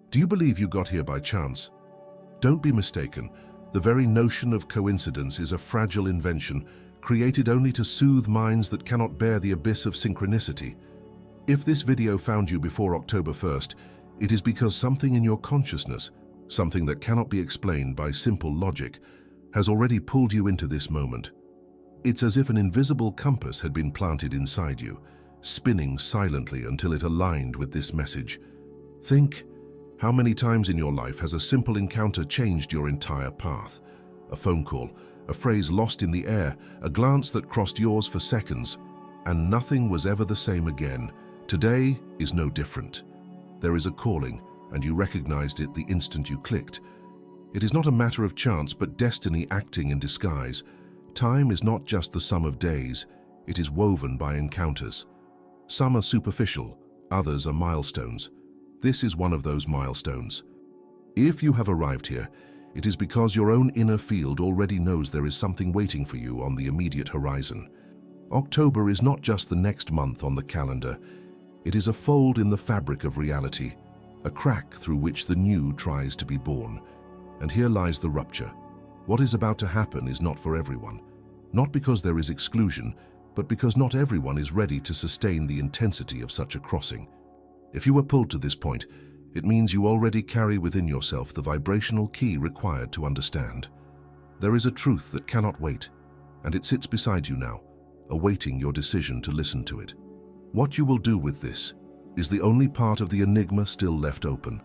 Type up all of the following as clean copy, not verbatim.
Do you believe you got here by chance? Don't be mistaken. The very notion of coincidence is a fragile invention, created only to soothe minds that cannot bear the abyss of synchronicity. If this video found you before October 1st, it is because something in your consciousness, something that cannot be explained by simple logic, has already pulled you into this moment. It's as if an invisible compass had been planted inside you, spinning silently until it aligned with this message. Think, how many times in your life has a simple encounter changed your entire path? A phone call, a phrase lost in the air, a glance that crossed yours for seconds, and nothing was ever the same again. Today is no different. There is a calling, and you recognized it the instant you clicked. It is not a matter of chance, but destiny acting in disguise. Time is not just the sum of days, it is woven by encounters. Some are superficial, others are milestones. This is one of those milestones. If you have arrived here, it is because your own inner field already knows there is something waiting for you on the immediate horizon. October is not just the next month on the calendar. It is a fold in the fabric of reality, a crack through which the new tries to be born. And here lies the rupture. What is about to happen is not for everyone. Not because there is exclusion, but because not everyone is ready to sustain the intensity of such a crossing. If you were pulled to this point, it means you already carry within yourself the vibrational key required to understand. There is a truth that cannot wait, and it sits beside you now, awaiting your decision to listen to it. What you will do with this is the only part of the enigma still left open.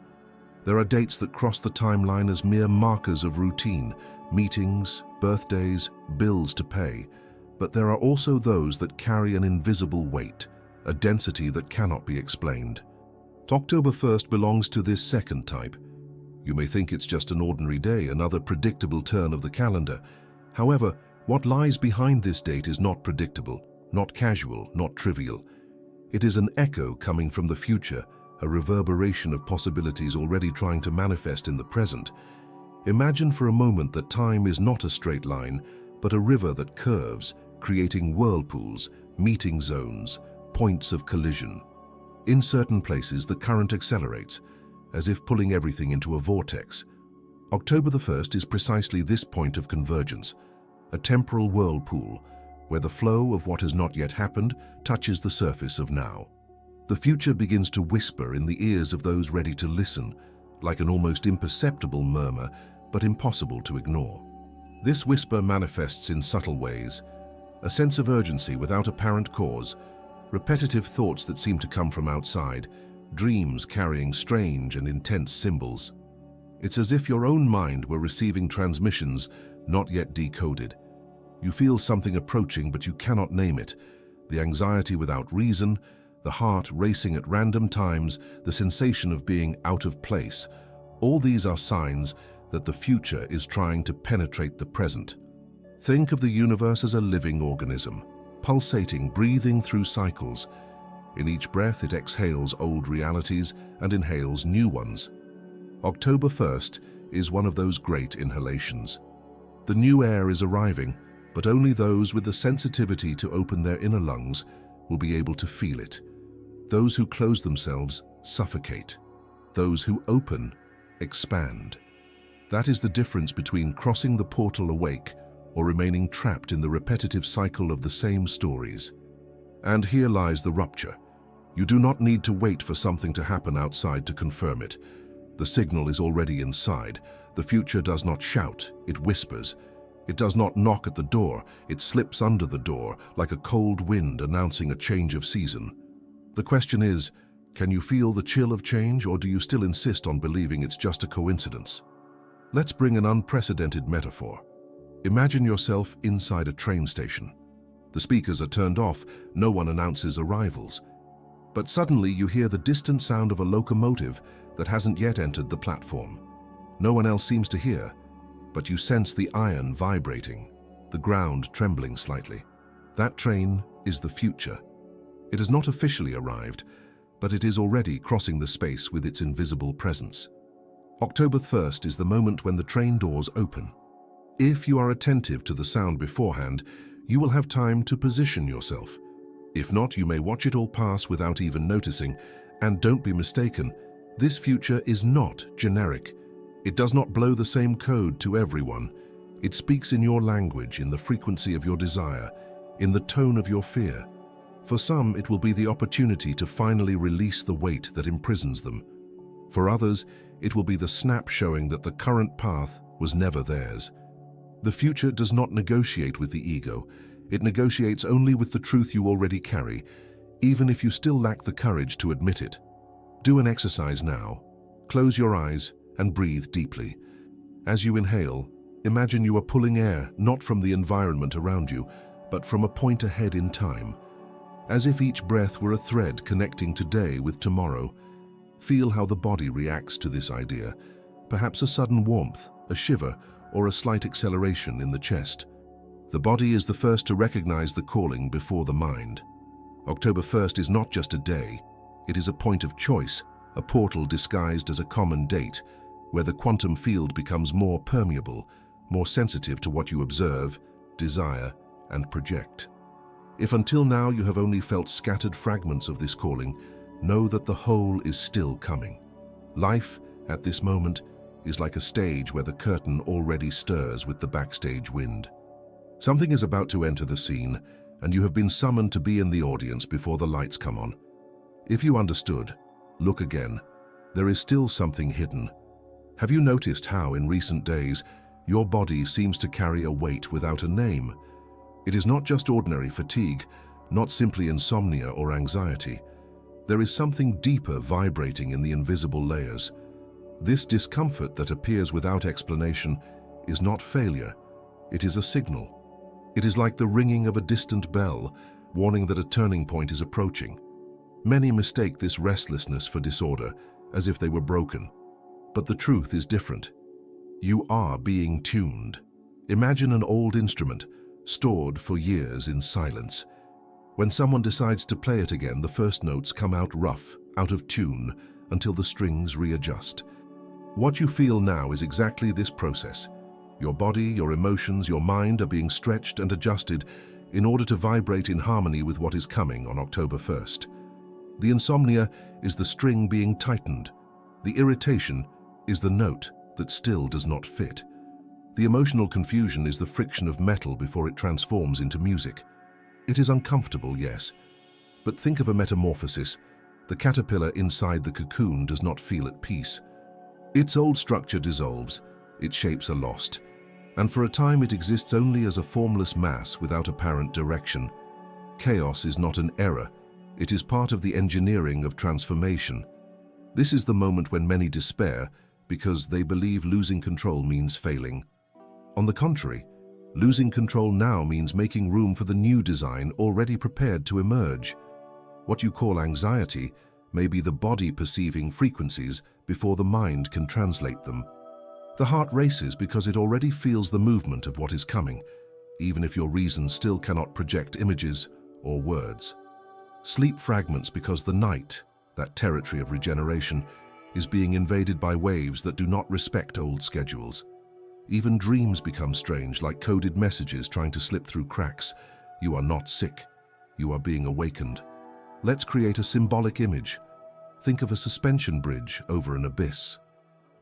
There are dates that cross the timeline as mere markers of routine, meetings, birthdays, bills to pay, but there are also those that carry an invisible weight, a density that cannot be explained. October 1st belongs to this second type. You may think it's just an ordinary day, another predictable turn of the calendar. However, what lies behind this date is not predictable, not casual, not trivial. It is an echo coming from the future, a reverberation of possibilities already trying to manifest in the present. Imagine for a moment that time is not a straight line, but a river that curves, creating whirlpools, meeting zones, points of collision. In certain places, the current accelerates, as if pulling everything into a vortex. October the 1st is precisely this point of convergence, a temporal whirlpool, where the flow of what has not yet happened touches the surface of now. The future begins to whisper in the ears of those ready to listen, like an almost imperceptible murmur, but impossible to ignore. This whisper manifests in subtle ways, a sense of urgency without apparent cause, repetitive thoughts that seem to come from outside, dreams carrying strange and intense symbols. It's as if your own mind were receiving transmissions not yet decoded. You feel something approaching, but you cannot name it. The anxiety without reason, the heart racing at random times, the sensation of being out of place. All these are signs that the future is trying to penetrate the present. Think of the universe as a living organism, pulsating, breathing through cycles. In each breath, it exhales old realities and inhales new ones. October 1st is one of those great inhalations. The new air is arriving, but only those with the sensitivity to open their inner lungs will be able to feel it. Those who close themselves suffocate. Those who open expand. That is the difference between crossing the portal awake or remaining trapped in the repetitive cycle of the same stories. And here lies the rupture. You do not need to wait for something to happen outside to confirm it. The signal is already inside. The future does not shout, it whispers. It does not knock at the door, it slips under the door like a cold wind announcing a change of season. The question is, can you feel the chill of change, or do you still insist on believing it's just a coincidence? Let's bring an unprecedented metaphor. Imagine yourself inside a train station. The speakers are turned off, no one announces arrivals. But suddenly you hear the distant sound of a locomotive that hasn't yet entered the platform. No one else seems to hear, but you sense the iron vibrating, the ground trembling slightly. That train is the future. It has not officially arrived, but it is already crossing the space with its invisible presence. October 1st is the moment when the train doors open. If you are attentive to the sound beforehand, you will have time to position yourself. If not, you may watch it all pass without even noticing, and don't be mistaken, This future is not generic. It does not blow the same code to everyone. It speaks in your language, in the frequency of your desire, in the tone of your fear. For some, it will be the opportunity to finally release the weight that imprisons them. For others, it will be the snap showing that the current path was never theirs. The future does not negotiate with the ego. It negotiates only with the truth you already carry, even if you still lack the courage to admit it. Do an exercise now. Close your eyes and breathe deeply. As you inhale, imagine you are pulling air not from the environment around you, but from a point ahead in time. As if each breath were a thread connecting today with tomorrow. Feel how the body reacts to this idea. Perhaps a sudden warmth, a shiver, or a slight acceleration in the chest. The body is the first to recognize the calling before the mind. October 1st is not just a day. It is a point of choice, a portal disguised as a common date, where the quantum field becomes more permeable, more sensitive to what you observe, desire, and project. If until now you have only felt scattered fragments of this calling, know that the whole is still coming. Life, at this moment, is like a stage where the curtain already stirs with the backstage wind. Something is about to enter the scene, and you have been summoned to be in the audience before the lights come on. If you understood, look again. There is still something hidden. Have you noticed how, in recent days, your body seems to carry a weight without a name? It is not just ordinary fatigue, not simply insomnia or anxiety. There is something deeper vibrating in the invisible layers. This discomfort that appears without explanation is not failure. It is a signal. It is like the ringing of a distant bell, warning that a turning point is approaching. Many mistake this restlessness for disorder, as if they were broken. But the truth is different. You are being tuned. Imagine an old instrument, stored for years in silence. When someone decides to play it again, the first notes come out rough, out of tune, until the strings readjust. What you feel now is exactly this process. Your body, your emotions, your mind are being stretched and adjusted in order to vibrate in harmony with what is coming on October 1st. The insomnia is the string being tightened. The irritation is the note that still does not fit. The emotional confusion is the friction of metal before it transforms into music. It is uncomfortable, yes, but think of a metamorphosis. The caterpillar inside the cocoon does not feel at peace. Its old structure dissolves, its shapes are lost, and for a time it exists only as a formless mass without apparent direction. Chaos is not an error, it is part of the engineering of transformation. This is the moment when many despair because they believe losing control means failing. On the contrary, losing control now means making room for the new design already prepared to emerge. What you call anxiety may be the body perceiving frequencies before the mind can translate them. The heart races because it already feels the movement of what is coming, even if your reason still cannot project images or words. Sleep fragments because the night, that territory of regeneration, is being invaded by waves that do not respect old schedules. Even dreams become strange, like coded messages trying to slip through cracks. You are not sick. You are being awakened. Let's create a symbolic image. Think of a suspension bridge over an abyss.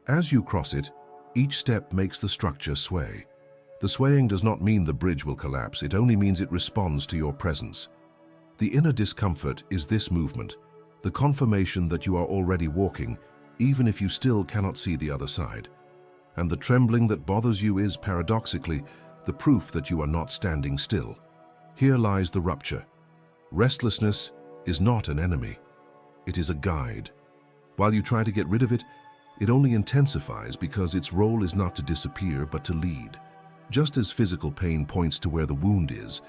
As you cross it, each step makes the structure sway. The swaying does not mean the bridge will collapse, it only means it responds to your presence. The inner discomfort is this movement, the confirmation that you are already walking, even if you still cannot see the other side. And the trembling that bothers you is, paradoxically, the proof that you are not standing still. Here lies the rupture. Restlessness is not an enemy. It is a guide. While you try to get rid of it, it only intensifies because its role is not to disappear but to lead. Just as physical pain points to where the wound is,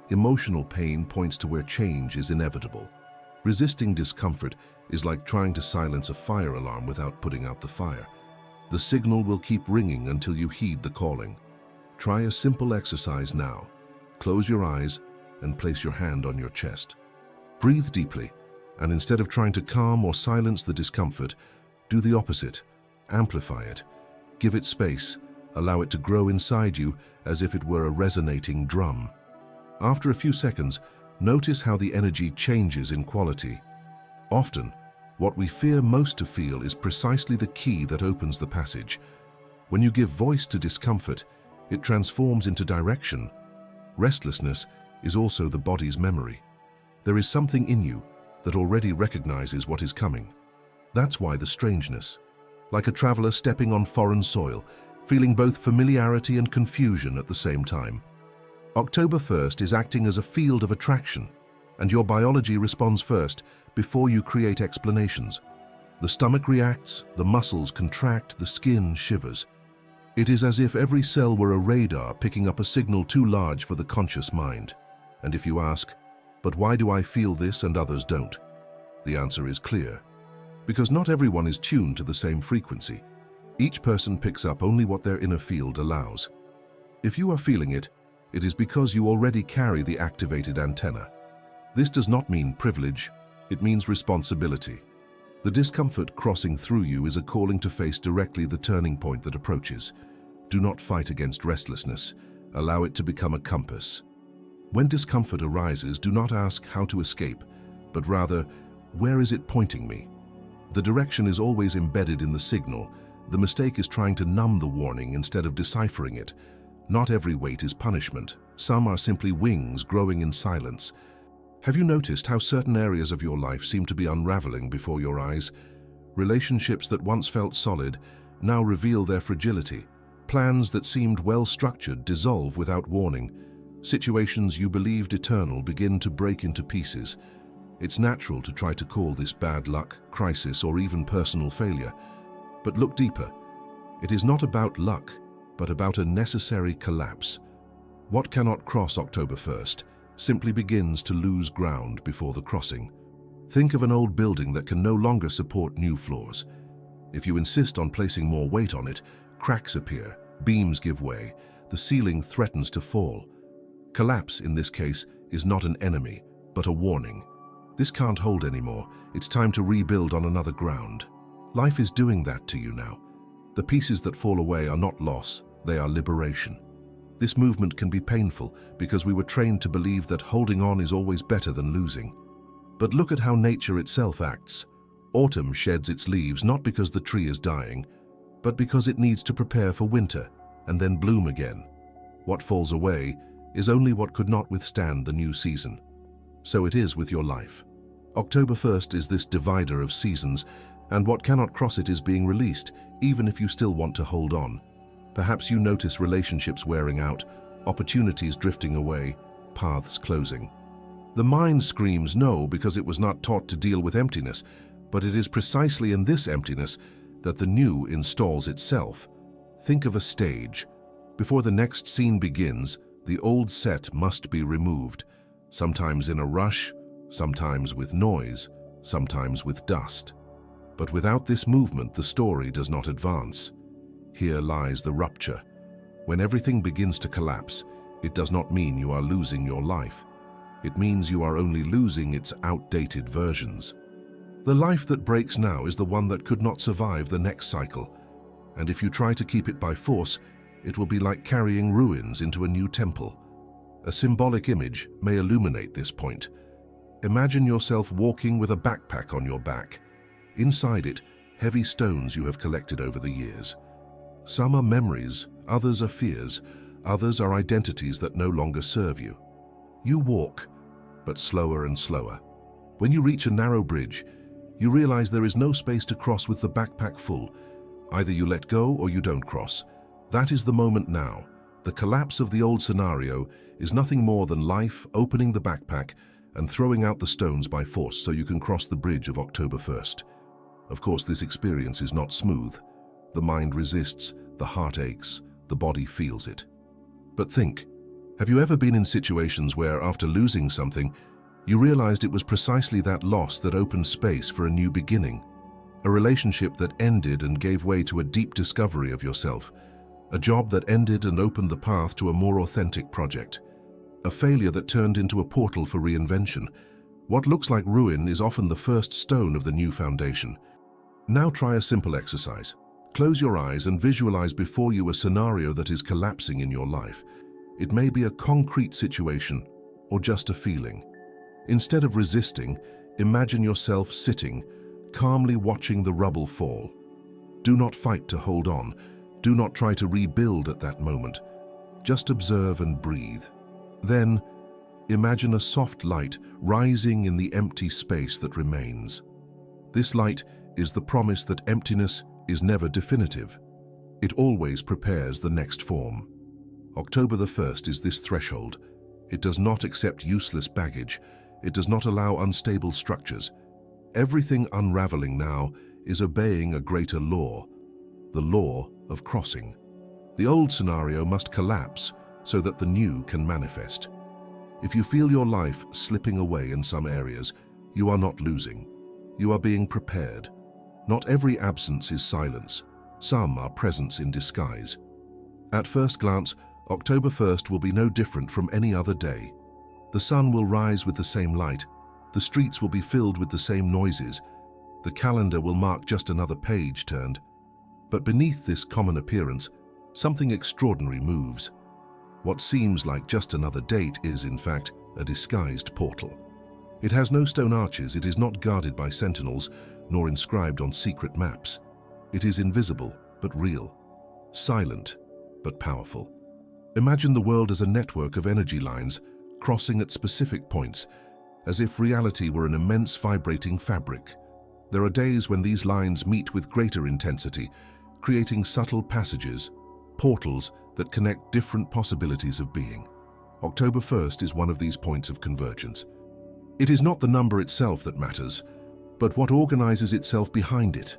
emotional pain points to where change is inevitable. Resisting discomfort is like trying to silence a fire alarm without putting out the fire. The signal will keep ringing until you heed the calling. Try a simple exercise now. Close your eyes and place your hand on your chest. Breathe deeply, and instead of trying to calm or silence the discomfort, do the opposite. Amplify it. Give it space. Allow it to grow inside you as if it were a resonating drum. After a few seconds, notice how the energy changes in quality. Often, What we fear most to feel is precisely the key that opens the passage. When you give voice to discomfort, it transforms into direction. Restlessness is also the body's memory. There is something in you that already recognizes what is coming. That's why the strangeness. Like a traveler stepping on foreign soil, feeling both familiarity and confusion at the same time. October 1st is acting as a field of attraction, and your biology responds first before you create explanations. The stomach reacts, the muscles contract, the skin shivers. It is as if every cell were a radar picking up a signal too large for the conscious mind. And if you ask, but why do I feel this and others don't? The answer is clear. Because not everyone is tuned to the same frequency. Each person picks up only what their inner field allows. If you are feeling it, it is because you already carry the activated antenna. This does not mean privilege, it means responsibility. The discomfort crossing through you is a calling to face directly the turning point that approaches. Do not fight against restlessness. Allow it to become a compass. When discomfort arises, do not ask how to escape, but rather, where is it pointing me? The direction is always embedded in the signal. The mistake is trying to numb the warning instead of deciphering it. Not every weight is punishment. Some are simply wings growing in silence. Have you noticed how certain areas of your life seem to be unraveling before your eyes? Relationships that once felt solid now reveal their fragility. Plans that seemed well-structured dissolve without warning. Situations you believed eternal begin to break into pieces. It's natural to try to call this bad luck, crisis, or even personal failure. But look deeper. It is not about luck, but about a necessary collapse. What cannot cross October 1st simply begins to lose ground before the crossing. Think of an old building that can no longer support new floors. If you insist on placing more weight on it, cracks appear, beams give way, the ceiling threatens to fall. Collapse, in this case, is not an enemy, but a warning. This can't hold anymore. It's time to rebuild on another ground. Life is doing that to you now. The pieces that fall away are not loss, they are liberation. This movement can be painful because we were trained to believe that holding on is always better than losing. But look at how nature itself acts. Autumn sheds its leaves not because the tree is dying, but because it needs to prepare for winter and then bloom again. What falls away is only what could not withstand the new season. So it is with your life. October 1st is this divider of seasons, and what cannot cross it is being released, even if you still want to hold on. Perhaps you notice relationships wearing out, opportunities drifting away, paths closing. The mind screams no because it was not taught to deal with emptiness, but it is precisely in this emptiness that the new installs itself. Think of a stage. Before the next scene begins, the old set must be removed, sometimes in a rush, sometimes with noise, sometimes with dust. But without this movement, the story does not advance. Here lies the rupture. When everything begins to collapse, it does not mean you are losing your life. It means you are only losing its outdated versions. The life that breaks now is the one that could not survive the next cycle. And if you try to keep it by force, it will be like carrying ruins into a new temple. A symbolic image may illuminate this point. Imagine yourself walking with a backpack on your back. Inside it, heavy stones you have collected over the years. Some are memories, others are fears, others are identities that no longer serve you. You walk, but slower and slower. When you reach a narrow bridge, you realize there is no space to cross with the backpack full. Either you let go or you don't cross. That is the moment now. The collapse of the old scenario is nothing more than life opening the backpack and throwing out the stones by force so you can cross the bridge of October 1st. Of course, this experience is not smooth. The mind resists, the heart aches, the body feels it. But think, have you ever been in situations where, after losing something, you realized it was precisely that loss that opened space for a new beginning? A relationship that ended and gave way to a deep discovery of yourself. A job that ended and opened the path to a more authentic project. A failure that turned into a portal for reinvention. What looks like ruin is often the first stone of the new foundation. Now try a simple exercise. Close your eyes and visualize before you a scenario that is collapsing in your life. It may be a concrete situation or just a feeling. Instead of resisting, imagine yourself sitting, calmly watching the rubble fall. Do not fight to hold on. Do not try to rebuild at that moment. Just observe and breathe. Then, imagine a soft light rising in the empty space that remains. This light is the promise that emptiness is never definitive. It always prepares the next form. October the 1st is this threshold. It does not accept useless baggage. It does not allow unstable structures. Everything unraveling now is obeying a greater law, the law of crossing. The old scenario must collapse so that the new can manifest. If you feel your life slipping away in some areas, you are not losing. You are being prepared. Not every absence is silence. Some are presence in disguise. At first glance, October 1st will be no different from any other day. The sun will rise with the same light. The streets will be filled with the same noises. The calendar will mark just another page turned. But beneath this common appearance, something extraordinary moves. What seems like just another date is, in fact, a disguised portal. It has no stone arches, it is not guarded by sentinels, nor inscribed on secret maps. It is invisible, but real. Silent, but powerful. Imagine the world as a network of energy lines, crossing at specific points, as if reality were an immense vibrating fabric. There are days when these lines meet with greater intensity, creating subtle passages, portals that connect different possibilities of being. October 1st is one of these points of convergence. It is not the number itself that matters, but what organizes itself behind it,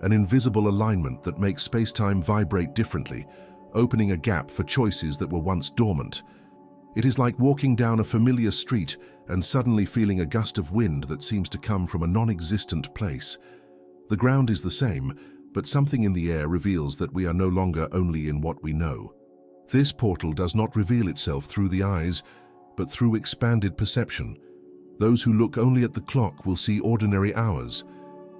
an invisible alignment that makes space-time vibrate differently, opening a gap for choices that were once dormant. It is like walking down a familiar street and suddenly feeling a gust of wind that seems to come from a non-existent place. The ground is the same, but something in the air reveals that we are no longer only in what we know. This portal does not reveal itself through the eyes, but through expanded perception. Those who look only at the clock will see ordinary hours.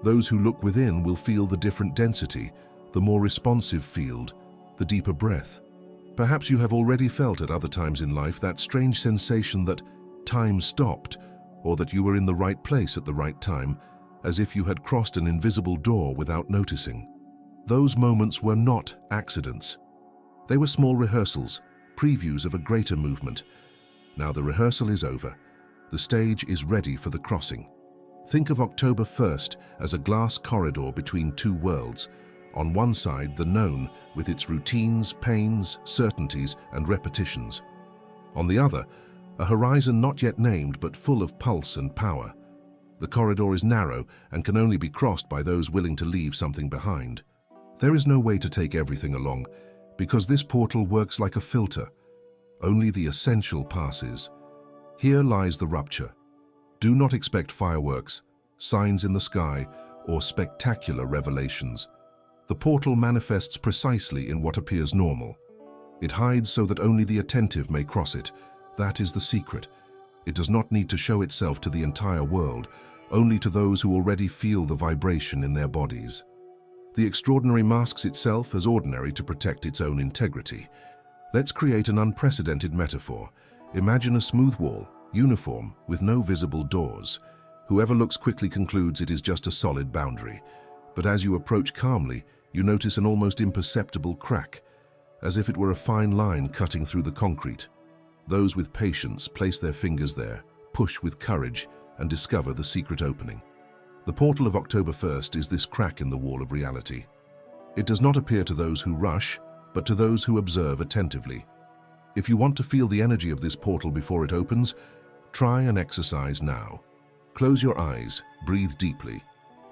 Those who look within will feel the different density, the more responsive field, the deeper breath. Perhaps you have already felt at other times in life that strange sensation that time stopped, or that you were in the right place at the right time, as if you had crossed an invisible door without noticing. Those moments were not accidents. They were small rehearsals, previews of a greater movement. Now the rehearsal is over. The stage is ready for the crossing. Think of October 1st as a glass corridor between two worlds. On one side, the known, with its routines, pains, certainties, and repetitions. On the other, a horizon not yet named but full of pulse and power. The corridor is narrow and can only be crossed by those willing to leave something behind. There is no way to take everything along, because this portal works like a filter. Only the essential passes. Here lies the rupture. Do not expect fireworks, signs in the sky, or spectacular revelations. The portal manifests precisely in what appears normal. It hides so that only the attentive may cross it. That is the secret. It does not need to show itself to the entire world, only to those who already feel the vibration in their bodies. The extraordinary masks itself as ordinary to protect its own integrity. Let's create an unprecedented metaphor. Imagine a smooth wall, uniform, with no visible doors. Whoever looks quickly concludes it is just a solid boundary. But as you approach calmly, you notice an almost imperceptible crack, as if it were a fine line cutting through the concrete. Those with patience place their fingers there, push with courage, and discover the secret opening. The portal of October 1st is this crack in the wall of reality. It does not appear to those who rush, but to those who observe attentively. If you want to feel the energy of this portal before it opens, try an exercise now. Close your eyes, breathe deeply,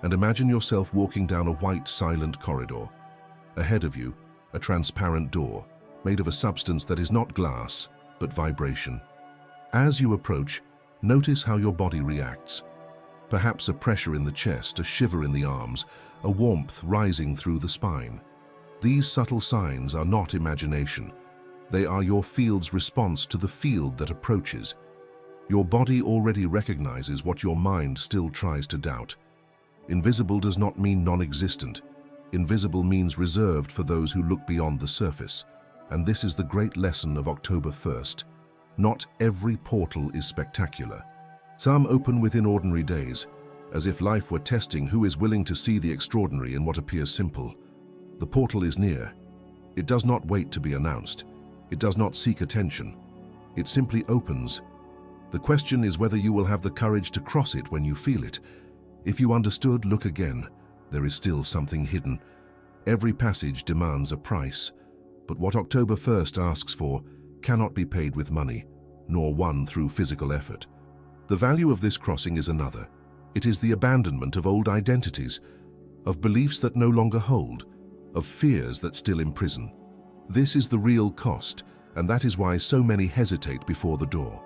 and imagine yourself walking down a white, silent corridor. Ahead of you, a transparent door, made of a substance that is not glass, but vibration. As you approach, notice how your body reacts. Perhaps a pressure in the chest, a shiver in the arms, a warmth rising through the spine. These subtle signs are not imagination. They are your field's response to the field that approaches. Your body already recognizes what your mind still tries to doubt. Invisible does not mean non-existent. Invisible means reserved for those who look beyond the surface. And this is the great lesson of October 1st. Not every portal is spectacular. Some open within ordinary days. as if life were testing who is willing to see the extraordinary in what appears simple. The portal is near. It does not wait to be announced. It does not seek attention. It simply opens. The question is whether you will have the courage to cross it when you feel it. If you understood, look again. There is still something hidden. Every passage demands a price, but what October 1st asks for cannot be paid with money, nor won through physical effort. The value of this crossing is another. It is the abandonment of old identities, of beliefs that no longer hold, of fears that still imprison. This is the real cost, and that is why so many hesitate before the door.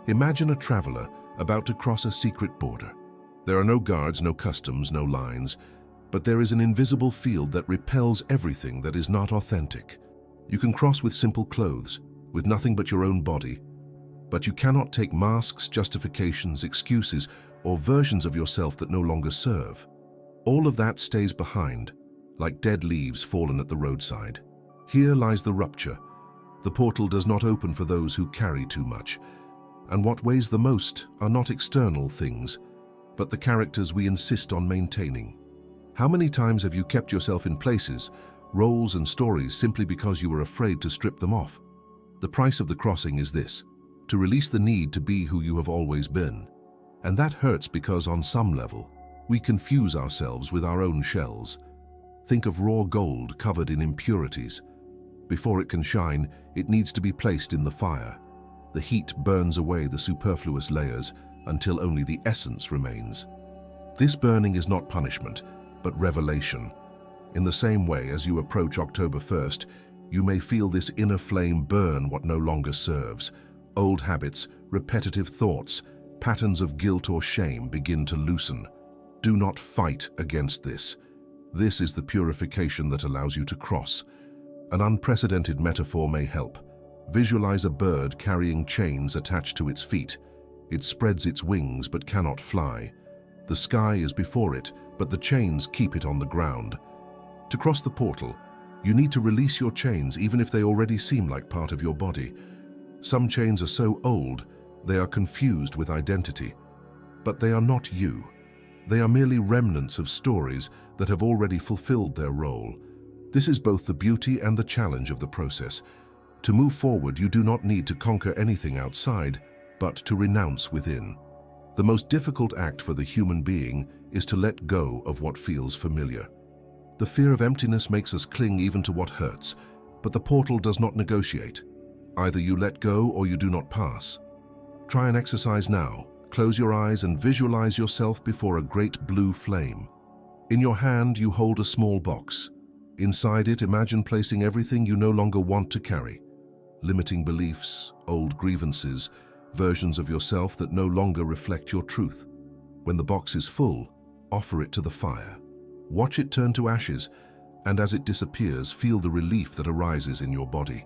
Imagine a traveler about to cross a secret border. There are no guards, no customs, no lines, but there is an invisible field that repels everything that is not authentic. You can cross with simple clothes, with nothing but your own body, but you cannot take masks, justifications, excuses, or versions of yourself that no longer serve. All of that stays behind, like dead leaves fallen at the roadside. Here lies the rupture. The portal does not open for those who carry too much, and what weighs the most are not external things, but the characters we insist on maintaining. How many times have you kept yourself in places, roles and stories simply because you were afraid to strip them off? The price of the crossing is this: to release the need to be who you have always been. And that hurts because on some level, we confuse ourselves with our own shells. Think of raw gold covered in impurities. Before it can shine, it needs to be placed in the fire. The heat burns away the superfluous layers until only the essence remains. This burning is not punishment, but revelation. In the same way as you approach October 1st, you may feel this inner flame burn what no longer serves. Old habits, repetitive thoughts, patterns of guilt or shame begin to loosen. Do not fight against this. This is the purification that allows you to cross. An unprecedented metaphor may help. Visualize a bird carrying chains attached to its feet. It spreads its wings but cannot fly. The sky is before it, but the chains keep it on the ground. To cross the portal, you need to release your chains even if they already seem like part of your body. Some chains are so old, they are confused with identity. But they are not you. They are merely remnants of stories that have already fulfilled their role. This is both the beauty and the challenge of the process. To move forward, you do not need to conquer anything outside, but to renounce within. The most difficult act for the human being is to let go of what feels familiar. The fear of emptiness makes us cling even to what hurts, but the portal does not negotiate. Either you let go or you do not pass. Try an exercise now. Close your eyes and visualize yourself before a great blue flame. In your hand, you hold a small box. Inside it, imagine placing everything you no longer want to carry. Limiting beliefs, old grievances, versions of yourself that no longer reflect your truth. When the box is full, offer it to the fire. Watch it turn to ashes, and as it disappears, feel the relief that arises in your body.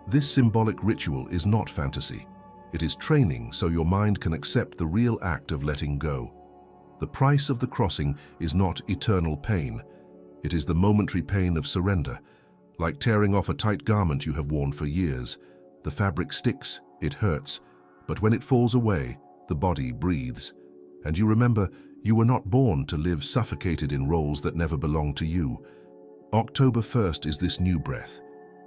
This symbolic ritual is not fantasy. It is training so your mind can accept the real act of letting go. The price of the crossing is not eternal pain. It is the momentary pain of surrender. Like tearing off a tight garment you have worn for years. The fabric sticks, it hurts, but when it falls away, the body breathes. And you remember, you were not born to live suffocated in roles that never belonged to you. October 1st is this new breath,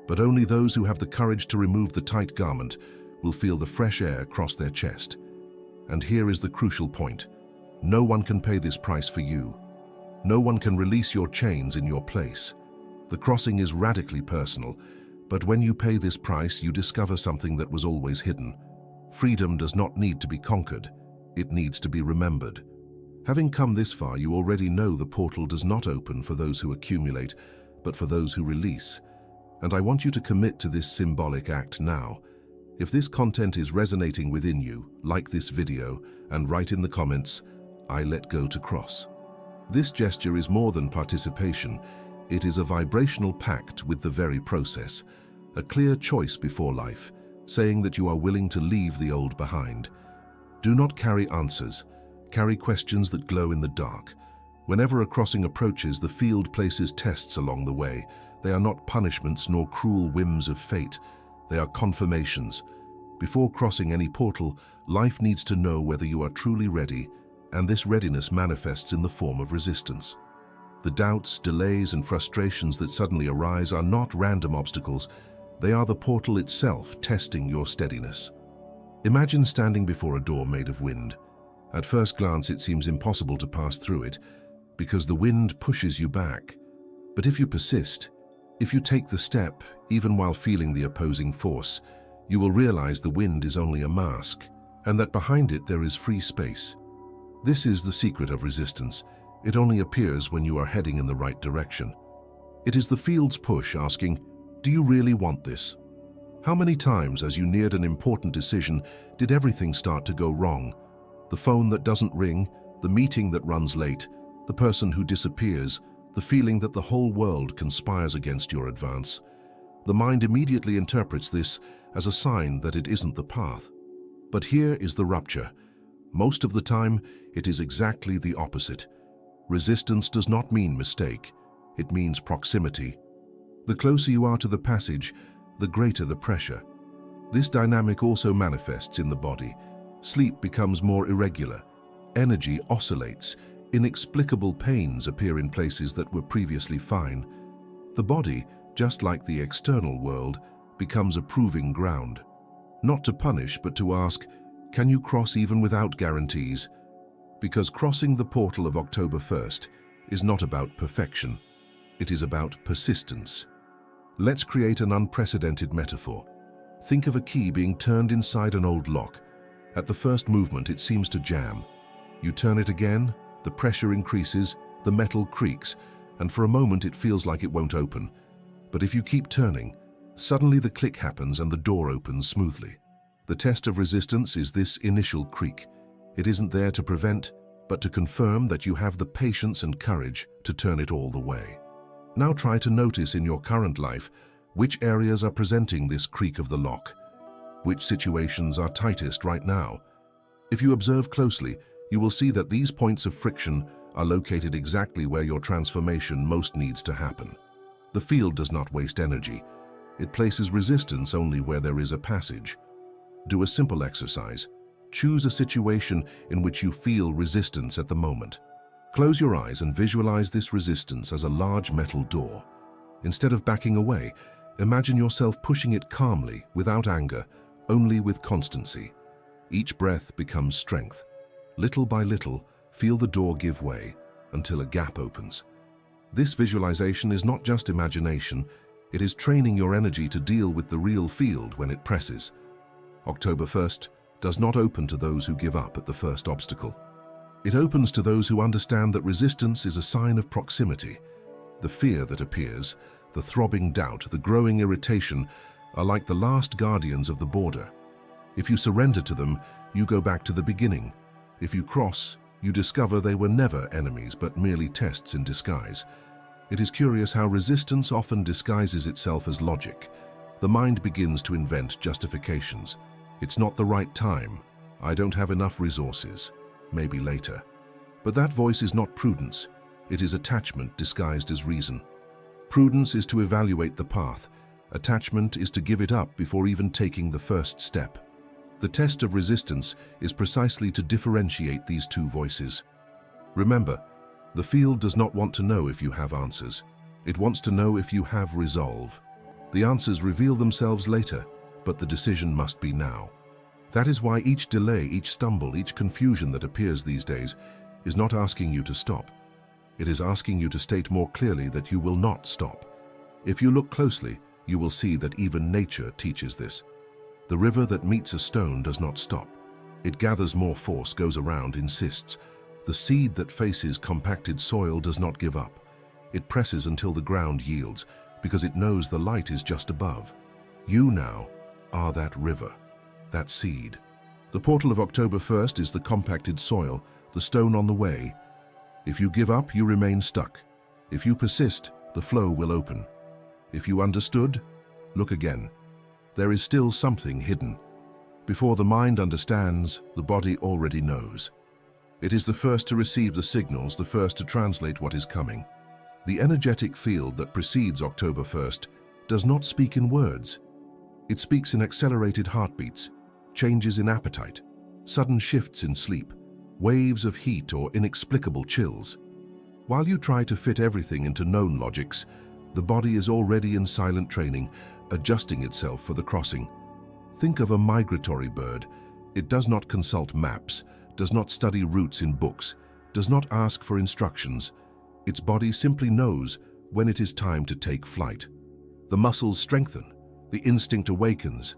but only those who have the courage to remove the tight garment will feel the fresh air cross their chest. And here is the crucial point. No one can pay this price for you. No one can release your chains in your place. The crossing is radically personal, but when you pay this price, you discover something that was always hidden. Freedom does not need to be conquered. It needs to be remembered. Having come this far, you already know the portal does not open for those who accumulate, but for those who release. And I want you to commit to this symbolic act now. If this content is resonating within you, like this video and write in the comments, "I let go to cross." This gesture is more than participation. It is a vibrational pact with the very process, a clear choice before life, saying that you are willing to leave the old behind. Do not carry answers. Carry questions that glow in the dark. Whenever a crossing approaches, the field places tests along the way. They are not punishments nor cruel whims of fate. They are confirmations. Before crossing any portal, life needs to know whether you are truly ready, and this readiness manifests in the form of resistance. The doubts, delays, and frustrations that suddenly arise are not random obstacles. They are the portal itself testing your steadiness. Imagine standing before a door made of wind. At first glance, it seems impossible to pass through it because the wind pushes you back. But if you persist, if you take the step, even while feeling the opposing force, you will realize the wind is only a mask, and that behind it there is free space. This is the secret of resistance. It only appears when you are heading in the right direction. It is the field's push asking, do you really want this? How many times, as you neared an important decision, did everything start to go wrong? The phone that doesn't ring, the meeting that runs late, the person who disappears, the feeling that the whole world conspires against your advance. The mind immediately interprets this as a sign that it isn't the path. But here is the rupture. Most of the time, it is exactly the opposite. Resistance does not mean mistake. It means proximity. The closer you are to the passage, the greater the pressure. This dynamic also manifests in the body. Sleep becomes more irregular. Energy oscillates. Inexplicable pains appear in places that were previously fine. The body, just like the external world, becomes a proving ground. Not to punish, but to ask, can you cross even without guarantees? Because crossing the portal of October 1st is not about perfection. It is about persistence. Let's create an unprecedented metaphor. Think of a key being turned inside an old lock. At the first movement, it seems to jam. You turn it again, the pressure increases, the metal creaks, and for a moment it feels like it won't open. But if you keep turning, suddenly the click happens and the door opens smoothly. The test of resistance is this initial creak. It isn't there to prevent, but to confirm that you have the patience and courage to turn it all the way. Now try to notice in your current life which areas are presenting this creak of the lock. Which situations are tightest right now? If you observe closely, you will see that these points of friction are located exactly where your transformation most needs to happen. The field does not waste energy. It places resistance only where there is a passage. Do a simple exercise. Choose a situation in which you feel resistance at the moment. Close your eyes and visualize this resistance as a large metal door. Instead of backing away, imagine yourself pushing it calmly, without anger, only with constancy. Each breath becomes strength. Little by little, feel the door give way until a gap opens. This visualization is not just imagination, it is training your energy to deal with the real field when it presses. October 1st does not open to those who give up at the first obstacle. It opens to those who understand that resistance is a sign of proximity. The fear that appears, the throbbing doubt, the growing irritation are like the last guardians of the border. If you surrender to them, you go back to the beginning. If you cross, you discover they were never enemies but merely tests in disguise. It is curious how resistance often disguises itself as logic. The mind begins to invent justifications. It's not the right time. I don't have enough resources. Maybe later. But that voice is not prudence. It is attachment disguised as reason. Prudence is to evaluate the path. Attachment is to give it up before even taking the first step. The test of resistance is precisely to differentiate these two voices. Remember, the field does not want to know if you have answers. It wants to know if you have resolve. The answers reveal themselves later, but the decision must be now. That is why each delay, each stumble, each confusion that appears these days is not asking you to stop. It is asking you to state more clearly that you will not stop. If you look closely, you will see that even nature teaches this. The river that meets a stone does not stop. It gathers more force, goes around, insists. The seed that faces compacted soil does not give up. It presses until the ground yields, because it knows the light is just above. You now are that river, that seed. The portal of October 1st is the compacted soil, the stone on the way. If you give up, you remain stuck. If you persist, the flow will open. If you understood, look again. There is still something hidden. Before the mind understands, the body already knows. It is the first to receive the signals, the first to translate what is coming. The energetic field that precedes October 1st does not speak in words. It speaks in accelerated heartbeats, changes in appetite, sudden shifts in sleep. waves of heat or inexplicable chills. While you try to fit everything into known logics, the body is already in silent training, adjusting itself for the crossing. Think of a migratory bird. It does not consult maps, does not study routes in books, does not ask for instructions. Its body simply knows when it is time to take flight. The muscles strengthen, the instinct awakens,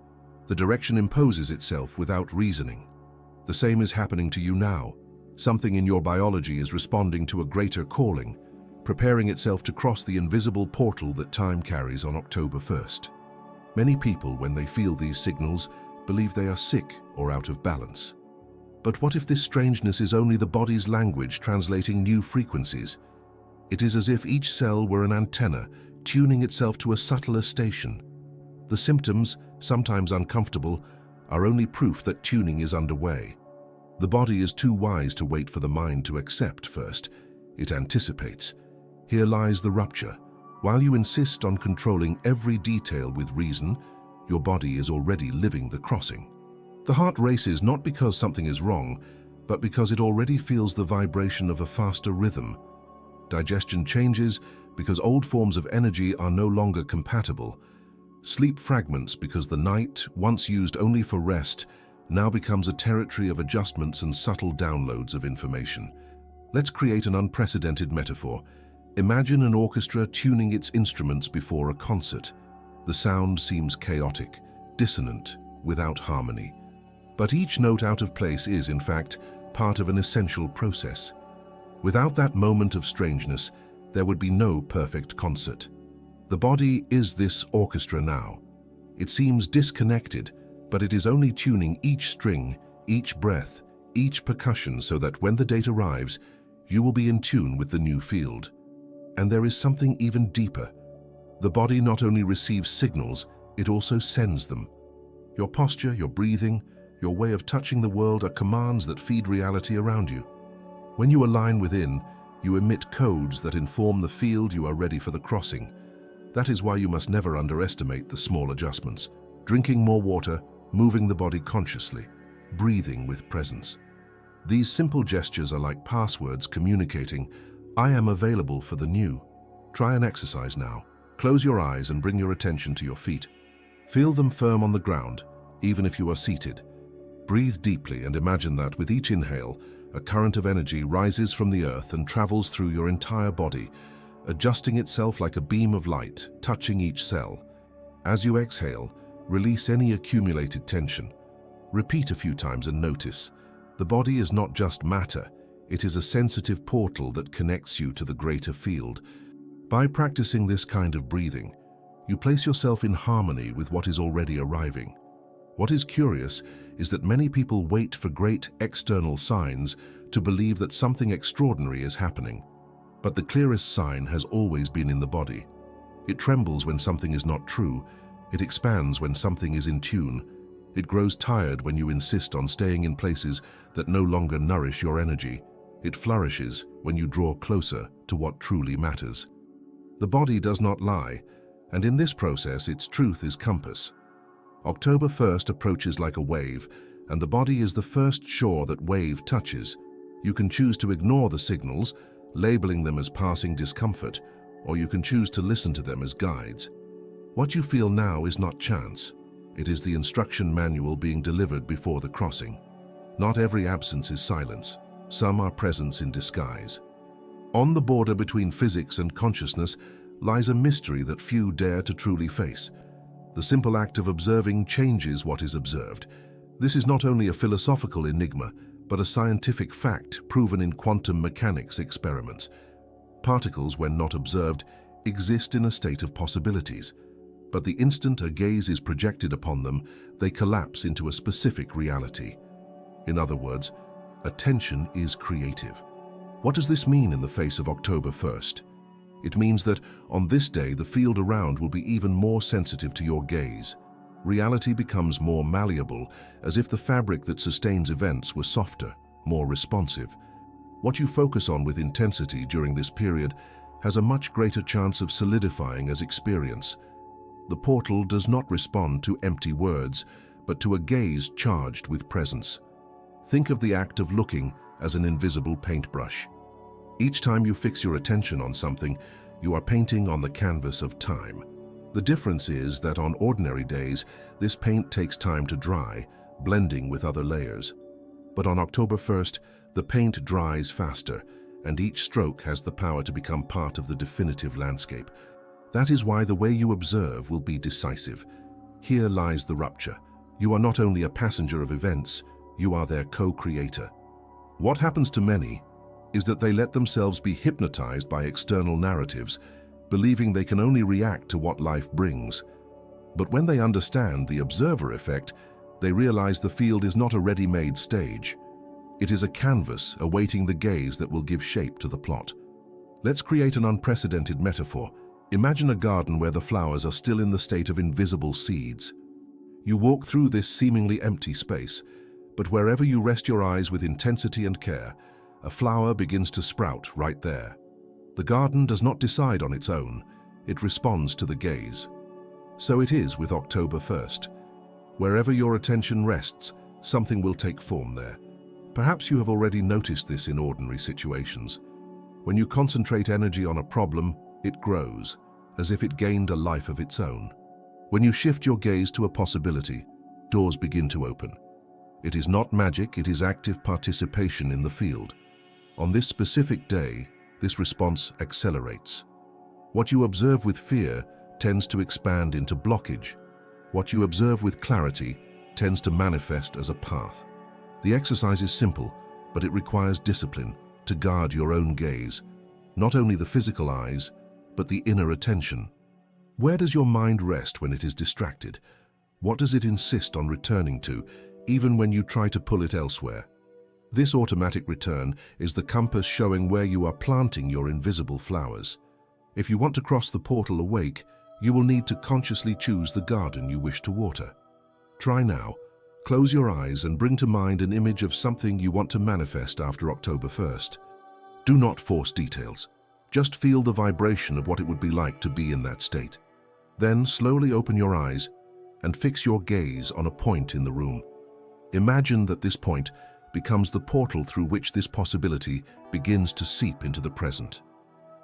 the direction imposes itself without reasoning. The same is happening to you now. Something in your biology is responding to a greater calling, preparing itself to cross the invisible portal that time carries on October 1st. Many people, when they feel these signals, believe they are sick or out of balance. But what if this strangeness is only the body's language translating new frequencies? It is as if each cell were an antenna, tuning itself to a subtler station. The symptoms, sometimes uncomfortable, are only proof that tuning is underway. The body is too wise to wait for the mind to accept first. It anticipates. Here lies the rupture. While you insist on controlling every detail with reason, your body is already living the crossing. The heart races not because something is wrong, but because it already feels the vibration of a faster rhythm. Digestion changes because old forms of energy are no longer compatible. Sleep fragments because the night, once used only for rest, now becomes a territory of adjustments and subtle downloads of information. Let's create an unprecedented metaphor. Imagine an orchestra tuning its instruments before a concert. The sound seems chaotic, dissonant, without harmony. But each note out of place is, in fact, part of an essential process. Without that moment of strangeness, there would be no perfect concert. The body is this orchestra now. It seems disconnected, but it is only tuning each string, each breath, each percussion so that when the date arrives, you will be in tune with the new field. And there is something even deeper. The body not only receives signals, it also sends them. Your posture, your breathing, your way of touching the world are commands that feed reality around you. When you align within, you emit codes that inform the field you are ready for the crossing. That is why you must never underestimate the small adjustments. Drinking more water, moving the body consciously, breathing with presence. These simple gestures are like passwords communicating, I am available for the new. Try an exercise now. Close your eyes and bring your attention to your feet. Feel them firm on the ground, even if you are seated. Breathe deeply and imagine that with each inhale, a current of energy rises from the earth and travels through your entire body, adjusting itself like a beam of light, touching each cell. As you exhale, release any accumulated tension. Repeat a few times and notice. The body is not just matter, it is a sensitive portal that connects you to the greater field. By practicing this kind of breathing, you place yourself in harmony with what is already arriving. What is curious is that many people wait for great external signs to believe that something extraordinary is happening. But the clearest sign has always been in the body. It trembles when something is not true. It expands when something is in tune. It grows tired when you insist on staying in places that no longer nourish your energy. It flourishes when you draw closer to what truly matters. The body does not lie, and in this process its truth is compass. October 1st approaches like a wave, and the body is the first shore that wave touches. You can choose to ignore the signals, labeling them as passing discomfort, or you can choose to listen to them as guides. What you feel now is not chance. It is the instruction manual being delivered before the crossing. Not every absence is silence. Some are presence in disguise. On the border between physics and consciousness lies a mystery that few dare to truly face. The simple act of observing changes what is observed. This is not only a philosophical enigma, but a scientific fact proven in quantum mechanics experiments. Particles, when not observed, exist in a state of possibilities. But the instant a gaze is projected upon them, they collapse into a specific reality. In other words, attention is creative. What does this mean in the face of October 1st? It means that on this day the field around will be even more sensitive to your gaze. Reality becomes more malleable, as if the fabric that sustains events were softer, more responsive. What you focus on with intensity during this period has a much greater chance of solidifying as experience. The portal does not respond to empty words, but to a gaze charged with presence. Think of the act of looking as an invisible paintbrush. Each time you fix your attention on something, you are painting on the canvas of time. The difference is that on ordinary days, this paint takes time to dry, blending with other layers. But on October 1st, the paint dries faster, and each stroke has the power to become part of the definitive landscape. That is why the way you observe will be decisive. Here lies the rupture. You are not only a passenger of events, you are their co-creator. What happens to many is that they let themselves be hypnotized by external narratives, believing they can only react to what life brings. But when they understand the observer effect, they realize the field is not a ready-made stage. It is a canvas awaiting the gaze that will give shape to the plot. Let's create an unprecedented metaphor. Imagine a garden where the flowers are still in the state of invisible seeds. You walk through this seemingly empty space, but wherever you rest your eyes with intensity and care, a flower begins to sprout right there. The garden does not decide on its own, it responds to the gaze. So it is with October 1st. Wherever your attention rests, something will take form there. Perhaps you have already noticed this in ordinary situations. When you concentrate energy on a problem, it grows, as if it gained a life of its own. When you shift your gaze to a possibility, doors begin to open. It is not magic, it is active participation in the field. On this specific day, this response accelerates. What you observe with fear tends to expand into blockage. What you observe with clarity tends to manifest as a path. The exercise is simple, but it requires discipline to guard your own gaze, not only the physical eyes, but the inner attention. Where does your mind rest when it is distracted? What does it insist on returning to, even when you try to pull it elsewhere? This automatic return is the compass showing where you are planting your invisible flowers. If you want to cross the portal awake, you will need to consciously choose the garden you wish to water. Try now. Close your eyes and bring to mind an image of something you want to manifest after October 1st. Do not force details. Just feel the vibration of what it would be like to be in that state. Then slowly open your eyes and fix your gaze on a point in the room. Imagine that this point becomes the portal through which this possibility begins to seep into the present.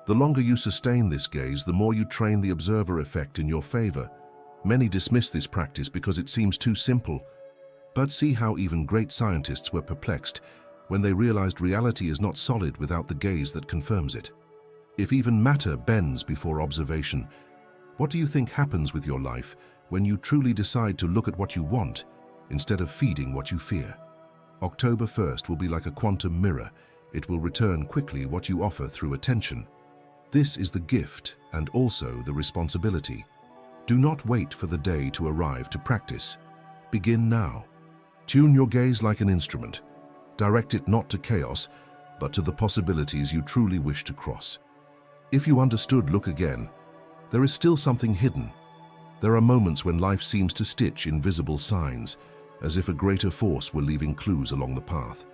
The longer you sustain this gaze, the more you train the observer effect in your favor. Many dismiss this practice because it seems too simple, but see how even great scientists were perplexed when they realized reality is not solid without the gaze that confirms it. If even matter bends before observation, what do you think happens with your life when you truly decide to look at what you want instead of feeding what you fear? October 1st will be like a quantum mirror. It will return quickly what you offer through attention. This is the gift and also the responsibility. Do not wait for the day to arrive to practice. Begin now. Tune your gaze like an instrument. Direct it not to chaos, but to the possibilities you truly wish to cross. If you understood look again, there is still something hidden. There are moments when life seems to stitch invisible signs, as if a greater force were leaving clues along the path.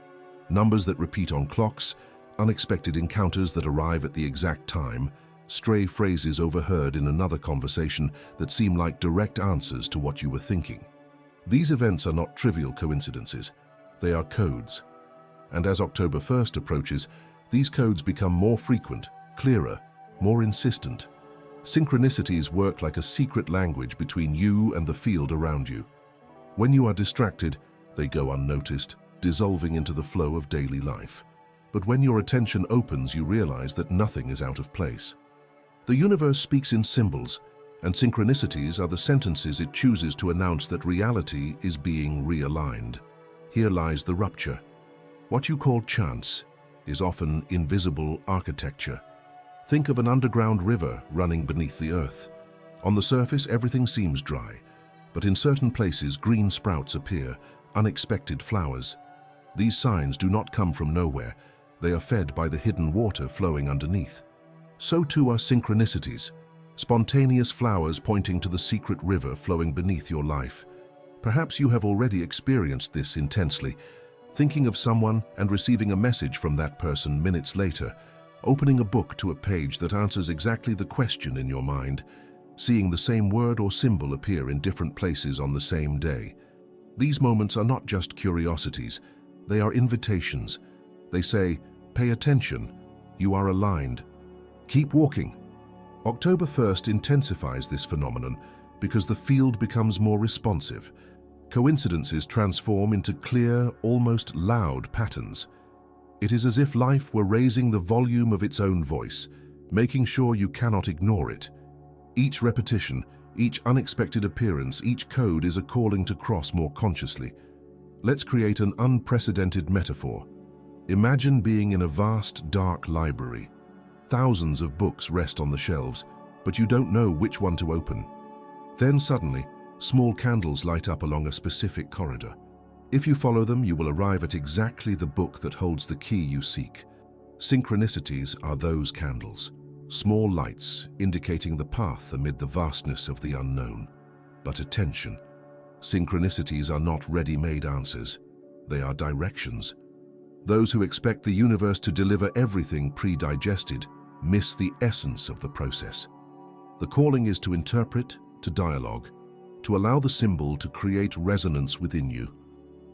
Numbers that repeat on clocks, unexpected encounters that arrive at the exact time, stray phrases overheard in another conversation that seem like direct answers to what you were thinking. These events are not trivial coincidences, they are codes. And as October 1st approaches, these codes become more frequent, clearer, more insistent. Synchronicities work like a secret language between you and the field around you. When you are distracted, they go unnoticed, dissolving into the flow of daily life. But when your attention opens, you realize that nothing is out of place. The universe speaks in symbols, and synchronicities are the sentences it chooses to announce that reality is being realigned. Here lies the rupture. What you call chance is often invisible architecture. Think of an underground river running beneath the earth. On the surface, everything seems dry, but in certain places, green sprouts appear, unexpected flowers. These signs do not come from nowhere. They are fed by the hidden water flowing underneath. So too are synchronicities, spontaneous flowers pointing to the secret river flowing beneath your life. Perhaps you have already experienced this intensely, thinking of someone and receiving a message from that person minutes later, opening a book to a page that answers exactly the question in your mind, seeing the same word or symbol appear in different places on the same day. These moments are not just curiosities, they are invitations. They say, pay attention, you are aligned. Keep walking. October 1st intensifies this phenomenon because the field becomes more responsive. Coincidences transform into clear, almost loud patterns. It is as if life were raising the volume of its own voice, making sure you cannot ignore it. Each repetition, each unexpected appearance, each code is a calling to cross more consciously. Let's create an unprecedented metaphor. Imagine being in a vast, dark library. Thousands of books rest on the shelves, but you don't know which one to open. Then suddenly, small candles light up along a specific corridor. If you follow them, you will arrive at exactly the book that holds the key you seek. Synchronicities are those candles, small lights indicating the path amid the vastness of the unknown. But attention, synchronicities are not ready-made answers. They are directions. Those who expect the universe to deliver everything pre-digested miss the essence of the process. The calling is to interpret, to dialogue, to allow the symbol to create resonance within you.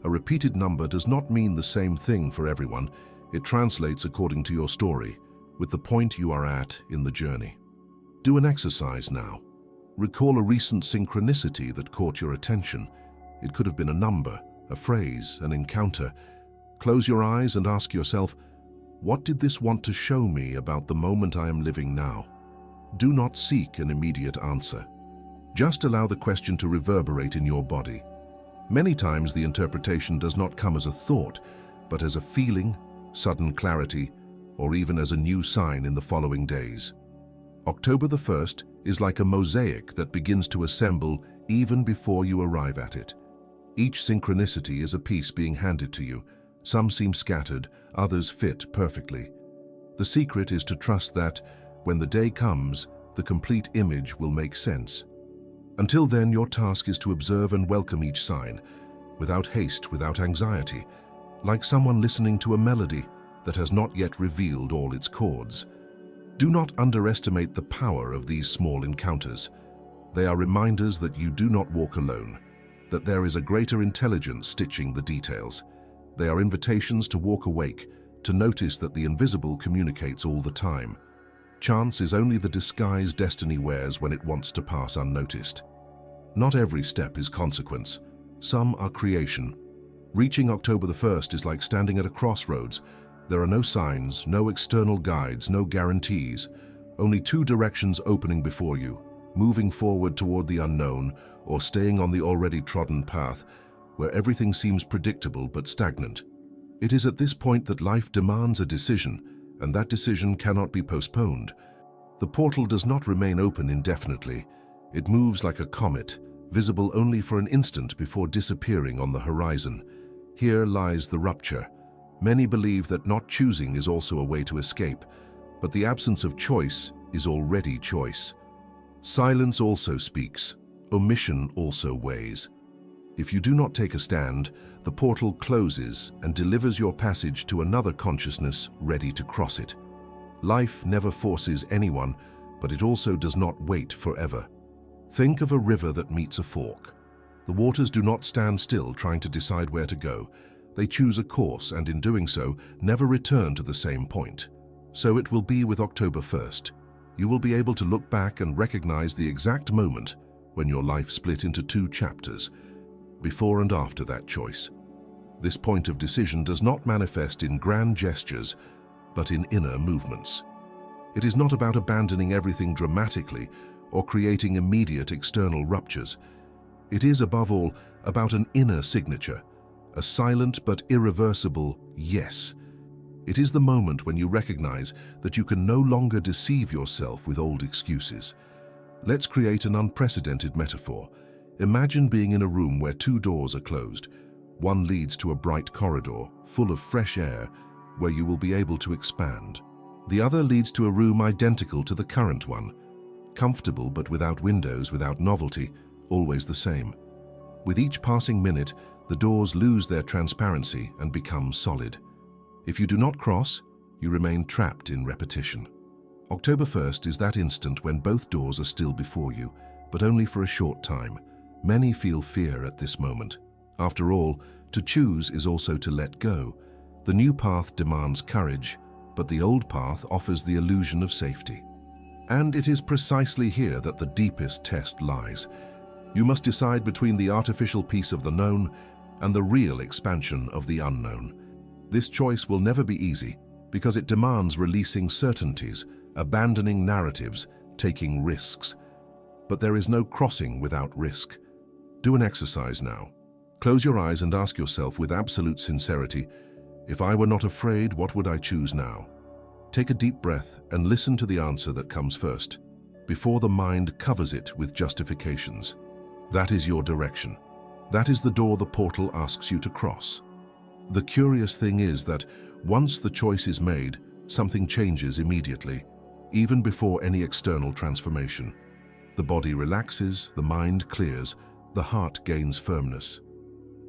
A repeated number does not mean the same thing for everyone. It translates according to your story, with the point you are at in the journey. Do an exercise now. Recall a recent synchronicity that caught your attention. It could have been a number, a phrase, an encounter. Close your eyes and ask yourself, what did this want to show me about the moment I am living now? Do not seek an immediate answer. Just allow the question to reverberate in your body. Many times the interpretation does not come as a thought, but as a feeling, sudden clarity, or even as a new sign in the following days. October the 1st is like a mosaic that begins to assemble even before you arrive at it. Each synchronicity is a piece being handed to you. Some seem scattered, others fit perfectly. The secret is to trust that, when the day comes, the complete image will make sense. Until then, your task is to observe and welcome each sign, without haste, without anxiety, like someone listening to a melody that has not yet revealed all its chords. Do not underestimate the power of these small encounters. They are reminders that you do not walk alone, that there is a greater intelligence stitching the details. They are invitations to walk awake, to notice that the invisible communicates all the time. Chance is only the disguise destiny wears when it wants to pass unnoticed. Not every step is consequence. Some are creation. Reaching October the 1st is like standing at a crossroads. There are no signs, no external guides, no guarantees. Only two directions opening before you, moving forward toward the unknown or staying on the already trodden path, where everything seems predictable but stagnant. It is at this point that life demands a decision, and that decision cannot be postponed. The portal does not remain open indefinitely. It moves like a comet, visible only for an instant before disappearing on the horizon. Here lies the rupture. Many believe that not choosing is also a way to escape, but the absence of choice is already choice. Silence also speaks. Omission also weighs. If you do not take a stand, the portal closes and delivers your passage to another consciousness ready to cross it. Life never forces anyone, but it also does not wait forever. Think of a river that meets a fork. The waters do not stand still trying to decide where to go. They choose a course and in doing so, never return to the same point. So it will be with October 1st. You will be able to look back and recognize the exact moment when your life split into two chapters, before and after that choice. This point of decision does not manifest in grand gestures, but in inner movements. It is not about abandoning everything dramatically or creating immediate external ruptures. It is, above all, about an inner signature, a silent but irreversible yes. It is the moment when you recognize that you can no longer deceive yourself with old excuses. Let's create an unprecedented metaphor. Imagine being in a room where two doors are closed. One leads to a bright corridor, full of fresh air, where you will be able to expand. The other leads to a room identical to the current one, comfortable but without windows, without novelty, always the same. With each passing minute, the doors lose their transparency and become solid. If you do not cross, you remain trapped in repetition. October 1st is that instant when both doors are still before you, but only for a short time. Many feel fear at this moment. After all, to choose is also to let go. The new path demands courage, but the old path offers the illusion of safety. And it is precisely here that the deepest test lies. You must decide between the artificial peace of the known and the real expansion of the unknown. This choice will never be easy because it demands releasing certainties, abandoning narratives, taking risks. But there is no crossing without risk. Do an exercise now. Close your eyes and ask yourself with absolute sincerity, if I were not afraid, what would I choose now? Take a deep breath and listen to the answer that comes first, before the mind covers it with justifications. That is your direction. That is the door the portal asks you to cross. The curious thing is that once the choice is made, something changes immediately, even before any external transformation. The body relaxes, the mind clears, the heart gains firmness.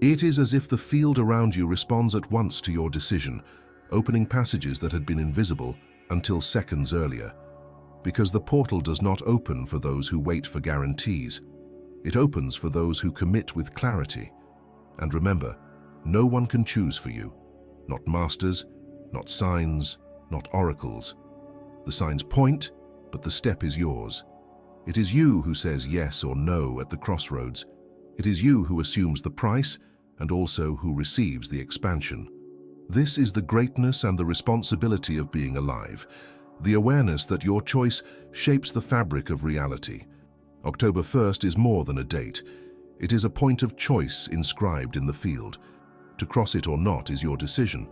It is as if the field around you responds at once to your decision, opening passages that had been invisible until seconds earlier. Because the portal does not open for those who wait for guarantees. It opens for those who commit with clarity. And remember, no one can choose for you. Not masters, not signs, not oracles. The signs point, but the step is yours. It is you who says yes or no at the crossroads. It is you who assumes the price and also who receives the expansion. This is the greatness and the responsibility of being alive, the awareness that your choice shapes the fabric of reality. October 1st is more than a date. It is a point of choice inscribed in the field. To cross it or not is your decision.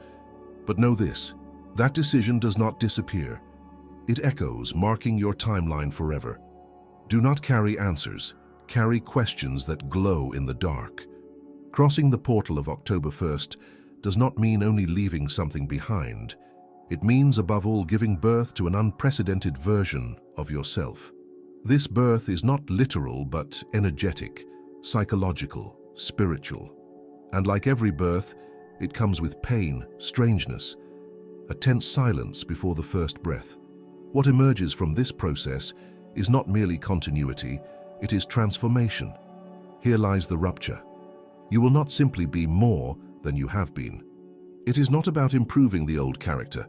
But know this, that decision does not disappear. It echoes, marking your timeline forever. Do not carry answers. Carry questions that glow in the dark. Crossing the portal of October 1st does not mean only leaving something behind. It means, above all, giving birth to an unprecedented version of yourself. This birth is not literal but energetic, psychological, spiritual. And like every birth, it comes with pain, strangeness, a tense silence before the first breath. What emerges from this process is not merely continuity, it is transformation. Here lies the rupture. You will not simply be more than you have been. It is not about improving the old character,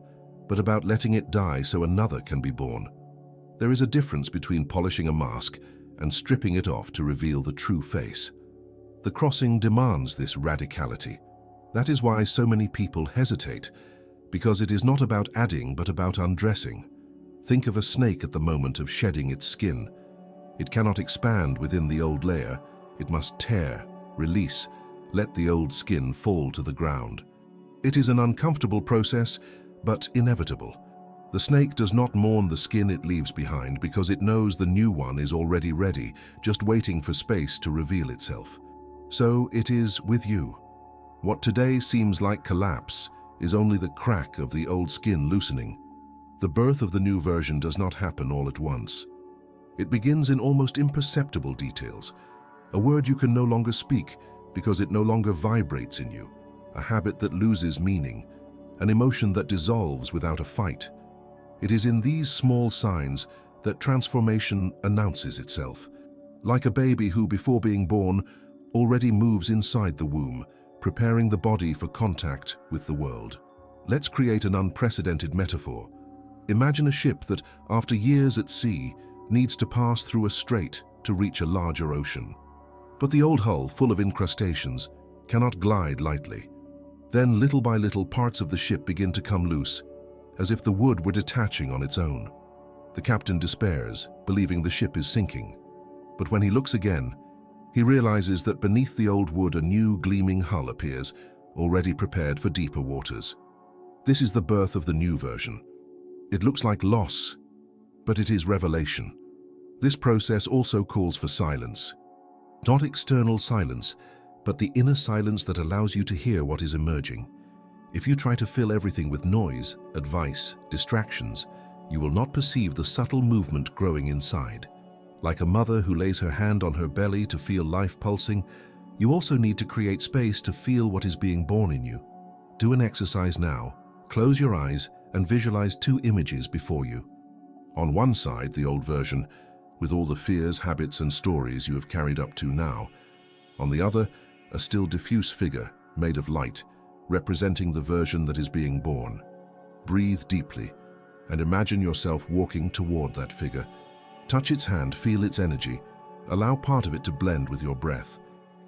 but about letting it die so another can be born. There is a difference between polishing a mask and stripping it off to reveal the true face. The crossing demands this radicality. That is why so many people hesitate, because it is not about adding but about undressing. Think of a snake at the moment of shedding its skin. It cannot expand within the old layer. It must tear, release, let the old skin fall to the ground. It is an uncomfortable process, but inevitable. The snake does not mourn the skin it leaves behind because it knows the new one is already ready, just waiting for space to reveal itself. So it is with you. What today seems like collapse is only the crack of the old skin loosening. The birth of the new version does not happen all at once. It begins in almost imperceptible details. A word you can no longer speak because it no longer vibrates in you, a habit that loses meaning, an emotion that dissolves without a fight. It is in these small signs that transformation announces itself. Like a baby who, before being born, already moves inside the womb, preparing the body for contact with the world. Let's create an unprecedented metaphor. Imagine a ship that, after years at sea, needs to pass through a strait to reach a larger ocean. But the old hull, full of incrustations, cannot glide lightly. Then, little by little, parts of the ship begin to come loose, as if the wood were detaching on its own. The captain despairs, believing the ship is sinking. But when he looks again, he realizes that beneath the old wood a new gleaming hull appears, already prepared for deeper waters. This is the birth of the new version. It looks like loss, but it is revelation. This process also calls for silence. Not external silence, but the inner silence that allows you to hear what is emerging. If you try to fill everything with noise, advice, distractions, you will not perceive the subtle movement growing inside. Like a mother who lays her hand on her belly to feel life pulsing, you also need to create space to feel what is being born in you. Do an exercise now. Close your eyes and visualize two images before you. On one side, the old version, with all the fears, habits, and stories you have carried up to now. On the other, a still diffuse figure, made of light, representing the version that is being born. Breathe deeply and imagine yourself walking toward that figure. Touch its hand, feel its energy. Allow part of it to blend with your breath.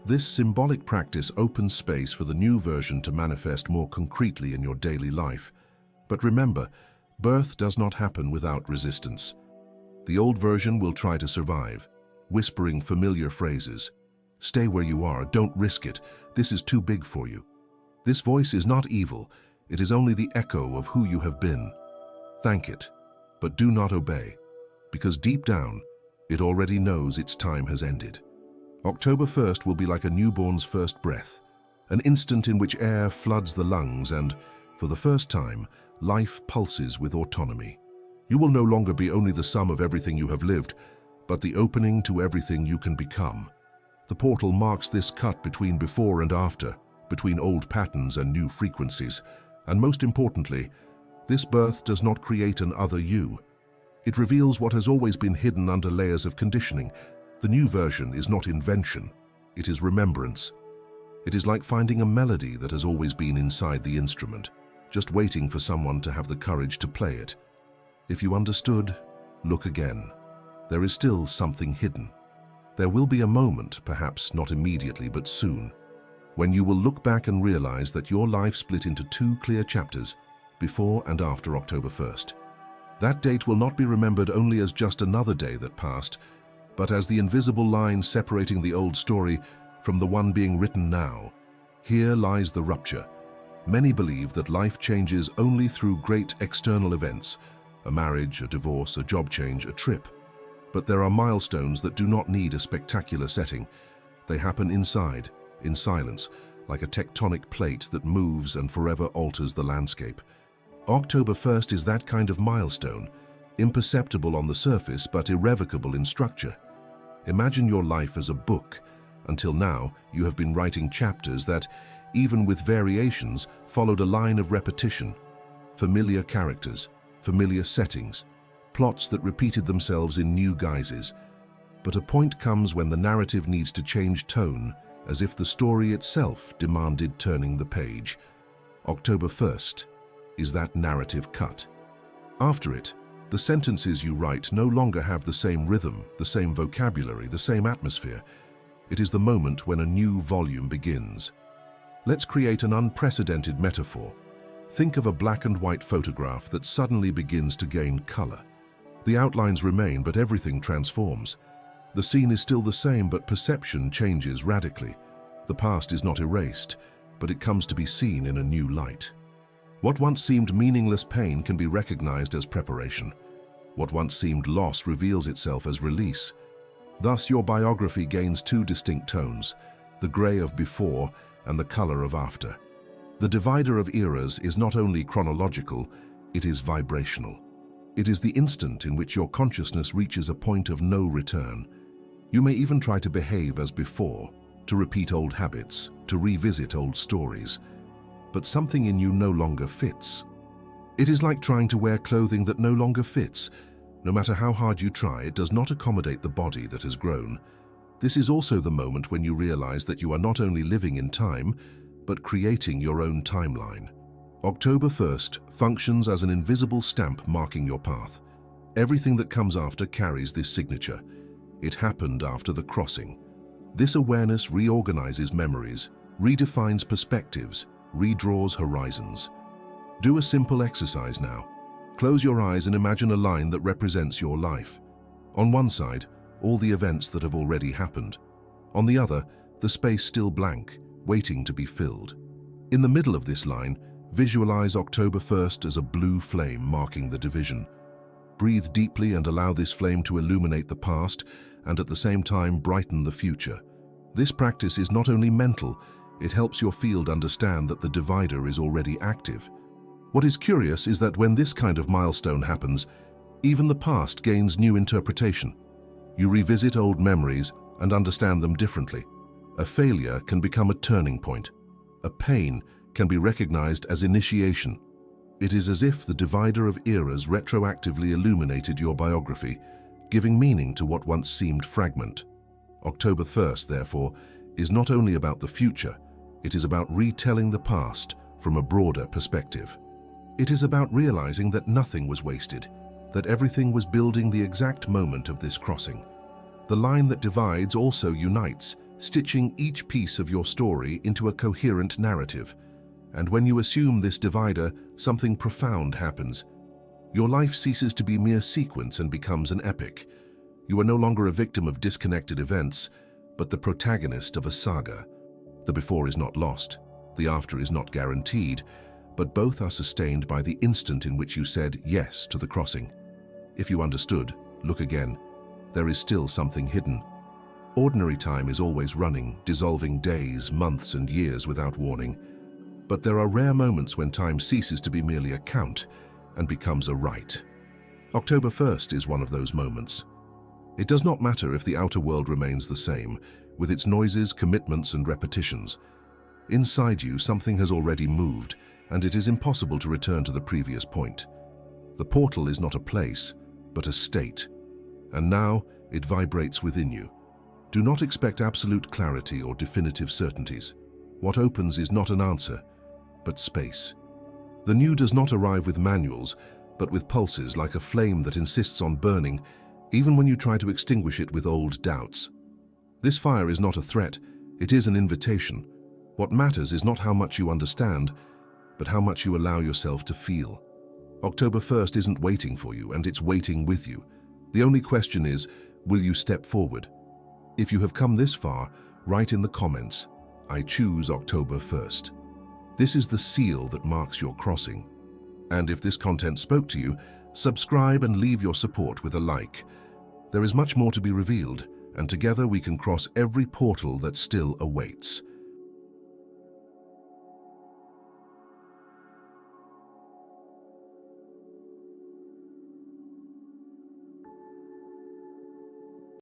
This symbolic practice opens space for the new version to manifest more concretely in your daily life. But remember, birth does not happen without resistance. The old version will try to survive, whispering familiar phrases. Stay where you are, don't risk it, this is too big for you. This voice is not evil, it is only the echo of who you have been. Thank it, but do not obey, because deep down, it already knows its time has ended. October 1st will be like a newborn's first breath, an instant in which air floods the lungs and, for the first time, life pulses with autonomy. You will no longer be only the sum of everything you have lived, but the opening to everything you can become. The portal marks this cut between before and after, between old patterns and new frequencies, and most importantly, this birth does not create an other you. It reveals what has always been hidden under layers of conditioning. The new version is not invention, it is remembrance. It is like finding a melody that has always been inside the instrument, just waiting for someone to have the courage to play it. If you understood, look again. There is still something hidden. There will be a moment, perhaps not immediately but soon, when you will look back and realize that your life split into two clear chapters, before and after October 1st. That date will not be remembered only as just another day that passed, but as the invisible line separating the old story from the one being written now. Here lies the rupture. Many believe that life changes only through great external events, a marriage, a divorce, a job change, a trip. But there are milestones that do not need a spectacular setting. They happen inside, in silence, like a tectonic plate that moves and forever alters the landscape. October 1st is that kind of milestone, imperceptible on the surface but irrevocable in structure. Imagine your life as a book. Until now, you have been writing chapters that, even with variations, followed a line of repetition. Familiar characters, familiar settings, plots that repeated themselves in new guises. But a point comes when the narrative needs to change tone, as if the story itself demanded turning the page. October 1st is that narrative cut. After it, the sentences you write no longer have the same rhythm, the same vocabulary, the same atmosphere. It is the moment when a new volume begins. Let's create an unprecedented metaphor. Think of a black and white photograph that suddenly begins to gain color. The outlines remain, but everything transforms. The scene is still the same, but perception changes radically. The past is not erased, but it comes to be seen in a new light. What once seemed meaningless pain can be recognized as preparation. What once seemed loss reveals itself as release. Thus, your biography gains two distinct tones, the gray of before and the color of after. The divider of eras is not only chronological, it is vibrational. It is the instant in which your consciousness reaches a point of no return. You may even try to behave as before, to repeat old habits, to revisit old stories. But something in you no longer fits. It is like trying to wear clothing that no longer fits. No matter how hard you try, it does not accommodate the body that has grown. This is also the moment when you realize that you are not only living in time, but creating your own timeline. October 1st functions as an invisible stamp marking your path. Everything that comes after carries this signature. It happened after the crossing. This awareness reorganizes memories, redefines perspectives, redraws horizons. Do a simple exercise now. Close your eyes and imagine a line that represents your life. On one side, all the events that have already happened. On the other, the space still blank, waiting to be filled. In the middle of this line, visualize October 1st as a blue flame marking the division. Breathe deeply and allow this flame to illuminate the past and at the same time brighten the future. This practice is not only mental, it helps your field understand that the divider is already active. What is curious is that when this kind of milestone happens, even the past gains new interpretation. You revisit old memories and understand them differently. A failure can become a turning point. A pain can be recognized as initiation. It is as if the divider of eras retroactively illuminated your biography, giving meaning to what once seemed fragment. October 1st, therefore, is not only about the future, it is about retelling the past, from a broader perspective. It is about realizing that nothing was wasted, that everything was building the exact moment of this crossing. The line that divides also unites, stitching each piece of your story into a coherent narrative. And when you assume this divider, something profound happens. Your life ceases to be mere sequence and becomes an epic. You are no longer a victim of disconnected events, but the protagonist of a saga. The before is not lost, the after is not guaranteed, but both are sustained by the instant in which you said yes to the crossing. If you understood, look again. There is still something hidden. Ordinary time is always running, dissolving days, months, and years without warning. But there are rare moments when time ceases to be merely a count and becomes a rite. October 1st is one of those moments. It does not matter if the outer world remains the same, with its noises, commitments, and repetitions. Inside you, something has already moved, and it is impossible to return to the previous point. The portal is not a place, but a state. And now it vibrates within you. Do not expect absolute clarity or definitive certainties. What opens is not an answer, but space. The new does not arrive with manuals, but with pulses like a flame that insists on burning, even when you try to extinguish it with old doubts. This fire is not a threat, it is an invitation. What matters is not how much you understand, but how much you allow yourself to feel. October 1st isn't waiting for you, and it's waiting with you. The only question is, will you step forward? If you have come this far, write in the comments, "I choose October 1st." This is the seal that marks your crossing. And if this content spoke to you, subscribe and leave your support with a like. There is much more to be revealed, and together we can cross every portal that still awaits.